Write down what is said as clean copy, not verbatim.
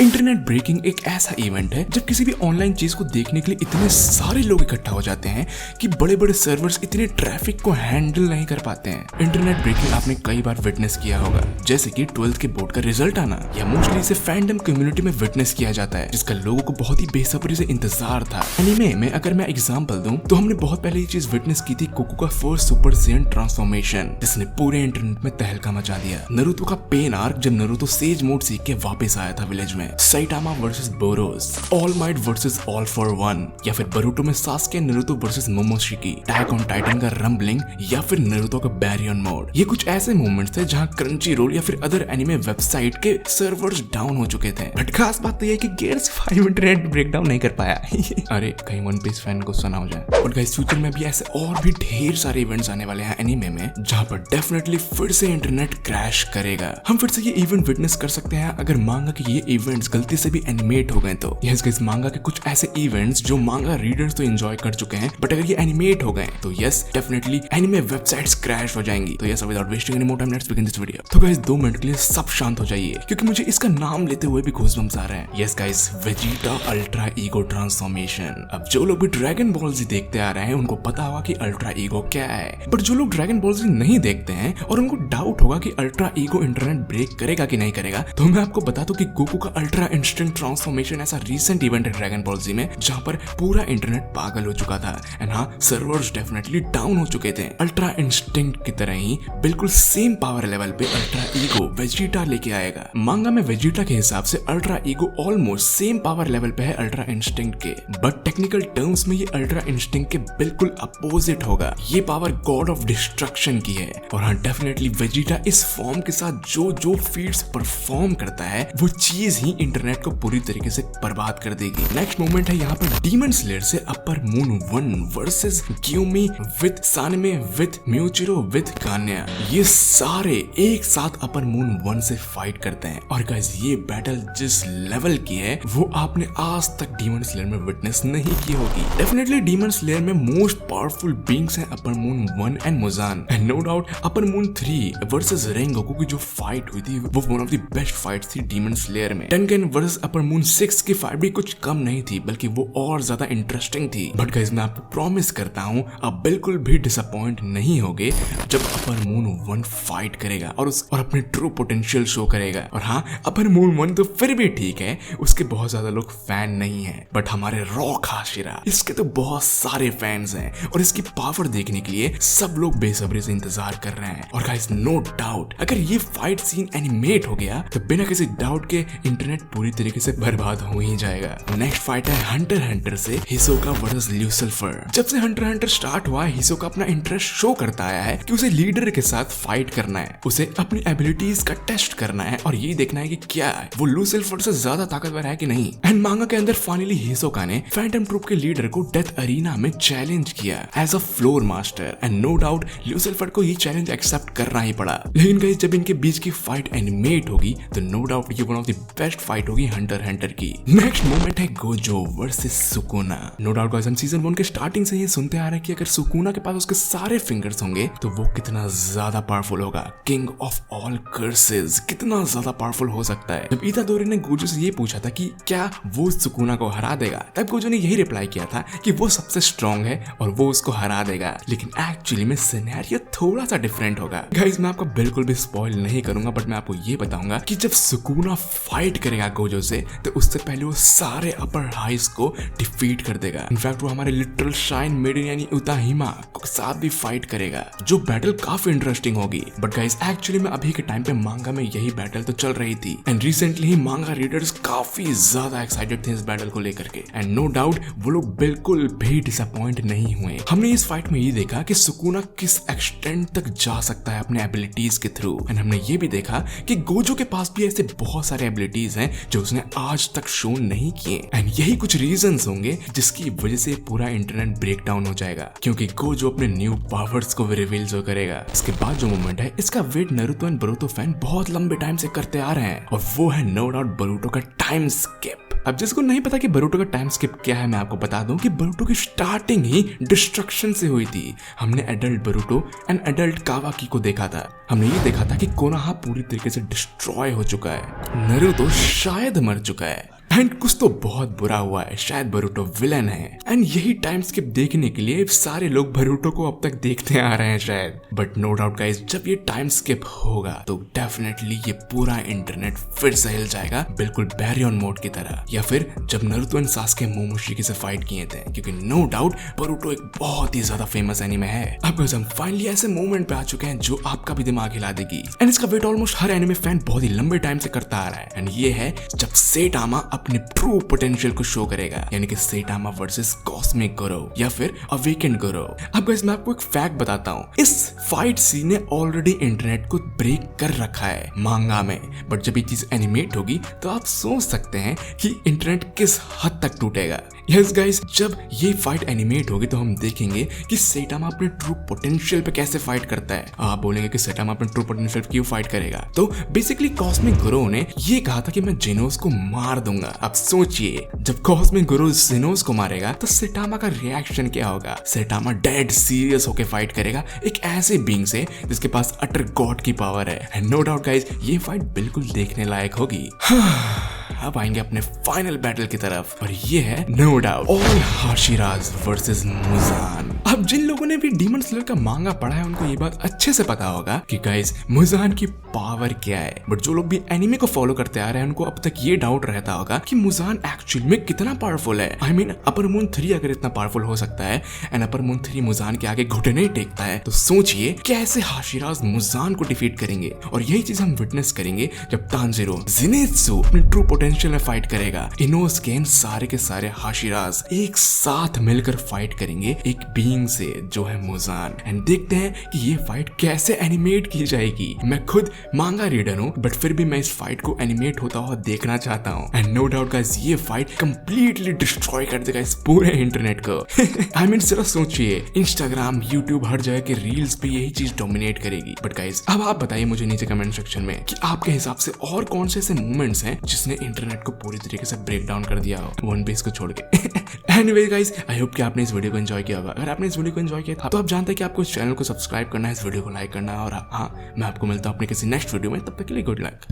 Internet breaking एक ऐसा event है जब किसी भी ऑनलाइन चीज को देखने के लिए इतने सारे लोग इकट्ठा हो जाते हैं कि बड़े बड़े सर्वर्स इतने ट्रैफिक को हैंडल नहीं कर पाते हैं। इंटरनेट ब्रेकिंग आपने कई बार विटनेस किया होगा, जैसे कि 12th के बोर्ड का रिजल्ट आना, या मोस्टली इसे फैंडम कम्युनिटी में विटनेस किया जाता है जिसका लोगों को बहुत ही बेसब्री से इंतजार था। एनीमे में अगर मैं एग्जांपल दूं तो हमने बहुत पहले ये चीज विटनेस की थी गोकू का फर्स्ट सुपर सैयन ट्रांसफॉर्मेशन, जिसने पूरे इंटरनेट में तहलका मचा दिया। नारुतो का पेन आर्क जब नारुतो सेज मोड सीख के वापस आया था विलेज में, Saitama versus borrows, all might versus all for one, या फिर बरूटो में Sasuke Naruto versus Momoshiki, attack on Titan का रंबलिंग, या फिर नारुतो का बैरियन मोड। ये कुछ ऐसे मोमेंट्स थे जहां क्रंची रोल या फिर अदर एनिमे वेबसाइट के सर्वर्स डाउन हो चुके थे। बट खास बात तो ये कि गेट्स 5 इंटरनेट ब्रेकडाउन नहीं कर पाया। अरे कहीं वन पीस फैन को सुना हो जाए। बट गाइस फ्यूचर में भी ऐसे और भी ढेर सारे इवेंट्स आने वाले हैं एनिमे में जहां पर डेफिनेटली फिर से इंटरनेट क्रैश करेगा। हम फिर से ये इवेंट विटनेस कर सकते हैं अगर मांगा कि ये इवेंट्स गलती से भी एनिमेट हो गए तो। यस गाइस, मांगा के कुछ ऐसे इवेंट्स जो मांगा रीडर्स तो एंजॉय कर चुके हैं, बट अगर ये एनिमेट हो गए तो yes definitely anime websites crash हो जाएंगी। तो yes, without wasting any more time let's begin this video. तो गाइस 2 मिनट के लिए सब शांत हो जाइए क्योंकि मुझे इसका नाम लेते हुए भी गूज़बम्स आ रहे हैं। Yes guys, Vegeta ultra ego transformation. अब जो लोग भी ड्रैगन बॉल जी देखते आ रहे हैं उनको पता होगा कि अल्ट्रा ईगो क्या है, बट जो लोग ड्रैगन बॉल जी नहीं देखते हैं और उनको डाउट होगा कि अल्ट्रा ईगो इंटरनेट ब्रेक करेगा कि नहीं करेगा, तो मैं आपको बता दूं कि गोकू का अल्ट्रा इंस्टिंक्ट ट्रांसफॉर्मेशन ऐसा रीसेंट इवेंट है ड्रैगन बॉल जी में जहां पर पूरा इंटरनेट पागल हो चुका था एंड हाँ, सर्वर्स डेफिनेटली डाउन हो चुके थे। अल्ट्रा इंस्टिंक्ट की तरह ही बिल्कुल सेम पावर लेवल पे अल्ट्रा ईगो वेजिटा लेके आएगा। मांगा में वेजिटा के हिसाब से ultra ego almost same power level पे है अल्ट्रा इंस्टिंक्ट के, बट टेक्निकल टर्म्स में ये अल्ट्रा इंस्टिंक्ट के बिल्कुल अपोजिट होगा। ये पावर गॉड ऑफ डिस्ट्रक्शन की है और हाँ, डेफिनेटली वेजिटा इस फॉर्म के साथ जो जो फीट्स परफॉर्म करता है वो चीज ही इंटरनेट को पूरी तरीके से बर्बाद कर देगी। नेक्स्ट मोमेंट है यहाँ पर डीमन स्लेयर से upper moon 1 versus Gyomei with Sanemi with Muichiro with कान्या। ये सारे एक साथ अपर मून 1 से फाइट करते हैं और गाइस ये बैटल जिस लेवल की है वो आपने आज तक डीमन स्लेयर में विटनेस नहीं की होगी। डेफिनेटली डीमन स्लेयर में मोस्ट पावरफुल बीइंग्स हैं upper moon 1 and Muzan, and no doubt upper moon 3 versus Rengoku की जो फाइट हुई थी वो one of the best fights थी डीमन स्लेयर में। टंगन वर्सेस अपर मून 6 की फाइट भी कुछ कम नहीं थी बल्कि वो और ज्यादा इंटरेस्टिंग थी। बट गाइस मैं आपको प्रॉमिस करता हूँ आप बिल्कुल भी डिसअपॉइंट नहीं होगे जब अपर मून 1 फाइट करेगा और अपने ट्रू पोटेंशियल शो करेगा। और हाँ, अपर मून 1 तो फिर भी ठीक है, उसके बहुत ज्यादा लोग फैन नहीं है, बट हमारे रॉक हाशिरा इसके तो बहुत सारे फैंस हैं और इसकी पावर देखने के लिए सब लोग बेसब्री से इंतजार कर रहे हैं। और गाइस नो डाउट अगर ये फाइट सीन एनिमेट हो गया तो बिना किसी डाउट के इंटरनेट पूरी तरीके से बर्बाद हो ही जाएगा। नेक्स्ट फाइट है हंटर हंटर से हिसोका वर्सेस ल्यूसिफर। जब से हंटर हंटर स्टार्ट हुआ हिसोका अपना इंटरेस्ट शो करता आया है कि उसे लीडर के साथ फाइट करना है, उसे अपनी एबिलिटीज का टेस्ट करना है और ये देखना है कि क्या है वो लूसिफर से ज्यादा ताकतवर है कि नहीं। एंड मांगा के अंदर फाइनली हिसोका ने फैंटम ट्रूप के लीडर को डेथ अरीना में चैलेंज किया as a floor master, and no doubt Lucifer को ये चैलेंज एक्सेप्ट करना ही पड़ा। लेकिन गाइस जब इनके बीच की फाइट एनिमेट होगी तो नो डाउट ये one of the best fight होगी हंटर हंटर की। नेक्स्ट मोमेंट है Gojo versus Sukuna. No doubt guys हम सीजन 1 के स्टार्टिंग से ये सुनते आ रहे हैं कि अगर सुकुना के पास उसके सारे फिंगर्स होंगे तो वो कितना ज्यादा पावरफुल होगा, किंग ऑफ ऑल कर्सेस, कितना ज्यादा पावरफुल हो सकता है। जब इतादोरी ने गोजो से ये पूछा था कि क्या वो सुकुना को हरा देगा, तब गोजो ने यही रिप्लाई किया था कि वो सबसे स्ट्रॉन्ग है और वो उसको हरा देगा। लेकिन एक्चुअली में सिनेरियो थोड़ा सा डिफरेंट होगा। गाइस मैं आपको बिल्कुल भी स्पॉइल नहीं करूंगा, बट मैं आपको ये बताऊंगा कि जब सुकुना फाइट करेगा गोजो से तो उससे पहले वो सारे अपर हाइस को डिफीट कर देगा। इनफैक्ट वो हमारे लिटरल शाइन मेडन यानी उताहिमा के साथ भी फाइट करेगा, जो बैटल काफी इंटरेस्टिंग होगी। बट गाइस एक्चुअली में अभी के टाइम पे मांगा में यही बैटल तो चल रही थी एंड रिसेंटली ही मांगा रीडर्स काफी ज्यादा एक्साइटेड थे इस बैटल को लेकर के, एंड नो डाउट वो लोग बिल्कुल भी डिसअपॉइंट नहीं हुए। हमने इस फाइट में ये देखा कि सुकुना किस एक्सटेंट तक जा सकता है अपने एबिलिटीज के थ्रू, एंड हमने ये भी देखा कि गोजो के पास भी ऐसे बहुत सारे एबिलिटीज हैं जो उसने आज तक शो नहीं किए, एंड यही कुछ रीजंस होंगे जिसकी वजह से पूरा इंटरनेट ब्रेकडाउन हो जाएगा क्योंकि गोजो अपने न्यू पावर्स को भी रिवील करेगा। इसके बाद जो मोमेंट है इसका wait Naruto and Boruto fan बहुत लंबे टाइम से करते आ रहे हैं और वो है नो डाउट बोरुतो का टाइम स्किप। अब जिसको नहीं पता कि बोरुटो का टाइम स्किप क्या है, मैं आपको बता दूं कि बोरुटो की स्टार्टिंग ही डिस्ट्रक्शन से हुई थी। हमने एडल्ट बोरुटो एंड एडल्ट कावाकी को देखा था। हमने ये देखा था कि कोनोहा पूरी तरीके से डिस्ट्रॉय हो चुका है, नारुतो शायद मर चुका है एंड कुछ तो बहुत बुरा हुआ है, शायद बोरुटो विलन है। एंड यही टाइम स्किप देखने के लिए सारे लोग बोरुटो को अब तक देखते आ रहे हैं शायद। बट नो डाउट गाइस, जब ये टाइम स्किप होगा तो डेफिनेटली ये पूरा इंटरनेट फिर से हिल जाएगा, बिल्कुल बैरियन मोड की तरह, या फिर जब नारुतो एंड सास्के मोमोशिकी से फाइट किए थे, क्योंकि नो डाउट बोरुटो एक बहुत ही ज्यादा फेमस एनिमे है। अब गाइस हम फाइनली ऐसे मोमेंट पे आ चुके हैं जो आपका भी दिमाग हिला देगी एंड इसका वेट ऑलमोस्ट हर एनिमे फैन बहुत ही लंबे टाइम से करता आ रहा है। एंड ये है जब सेटामा अपने ट्रू पोटेंशियल को शो करेगा, यानी कि सेटामा वर्सेस कॉस्मिक गोरो या फिर अवेकेंड गोरो। अब गाइस मैं आपको एक फैक्ट बताता हूँ, इस फाइट सीन ने ऑलरेडी इंटरनेट को ब्रेक कर रखा है मांगा में, बट जब ये चीज एनिमेट होगी तो आप सोच सकते हैं कि इंटरनेट किस हद तक टूटेगा। यस गाइस, जब ये फाइट एनिमेट होगी तो हम देखेंगे कि सेटामा अपने ट्रू पोटेंशियल पे कैसे फाइट करता है। आप बोलेंगे कि सेटामा अपने ट्रू पोटेंशियल पे क्यों फाइट करेगा, तो बेसिकली कॉस्मिक गोरो ने ये कहा था कि मैं जेनोस को मार दूंगा। अब सोचिए, जब कॉस्मिक गोरो जेनोस को मारेगा तो सेटामा का रिएक्शन क्या होगा। सेटामा डेड सीरियस होकर फाइट करेगा एक ऐसे बीइंग से जिसके पास अटर गॉड की पावर है। एंड नो डाउट गाइस, ये फाइट बिल्कुल देखने लायक होगी। अब आएंगे अपने फाइनल बैटल की तरफ, और ये है no doubt all Hashiras versus Muzan. अब जिन लोगों ने भी डीमन स्लेयर का मांगा पढ़ा है उनको ये बात अच्छे से पता होगा कि गाइस मुजान की पावर क्या है, बट जो लोग भी एनिमे को फॉलो करते आ रहे हैं उनको अब तक ये डाउट रहता होगा कि मुजान एक्चुअली में कितना पावरफुल है। आई मीन अपर मून 3 अगर इतना पावरफुल हो सकता है एंड अपर मून 3 मुजान के आगे घुटने टेकता है, तो सोचिए कैसे हाशिराज मुजान को डिफीट करेंगे। और यही चीज हम विटनेस करेंगे जब तांजीरो ज़ेनित्सु अपने ट्रू पोटेंशियल में फाइट करेगा। इनोसुके सारे के सारे हाशिराज एक साथ मिलकर फाइट करेंगे एक बीइंग से जो है मुजान। एंड देखते हैं कि ये फाइट कैसे एनिमेट की जाएगी। मैं खुद मांगा रीडर हूँ, बट फिर भी मैं इस फाइट को एनिमेट होता हुआ देखना चाहता हूँ। एंड नो डाउट गाइस, ये फाइट कंप्लीटली डिस्ट्रॉय कर देगा इस पूरे इंटरनेट को। आई मीन सिर्फ सोचिए, इंस्टाग्राम, यूट्यूब, हर जगह के रील्स पे यही चीज डोमिनेट करेगी। बट गाइस अब आप बताइए मुझे नीचे कमेंट सेक्शन में कि आपके हिसाब से और कौन से ऐसे मूवमेंट्स हैं जिसने इंटरनेट को पूरी तरीके से ब्रेक डाउन कर दिया हो, वन पीस को छोड़ के। एनीवे गाइस, आई होप कि आपने इस वीडियो को एंजॉय किया होगा। अगर आपने इस वीडियो को एंजॉय किया था तो आप जानते हैं कि आपको इस चैनल को सब्सक्राइब करना है, इस वीडियो को लाइक करना है, और हाँ, मैं आपको मिलता हूँ अपने किसी नेक्स्ट वीडियो में। तब तक के लिए गुड लक।